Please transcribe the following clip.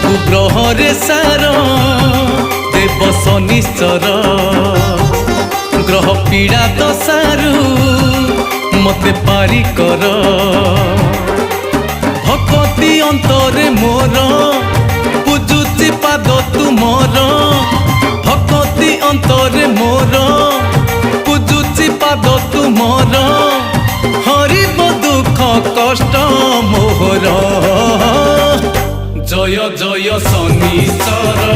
कुग्रहरे सार देव शनिश्चर ग्रह पीड़ा दशारू मते पारी कर भक्ति अंतरे मोर पूजुची पाद तुमर भक्ति अंतरे मोर पूजुची पाद तुमर हरिब दुख कष्ट मोहर जय जय शनिश्चर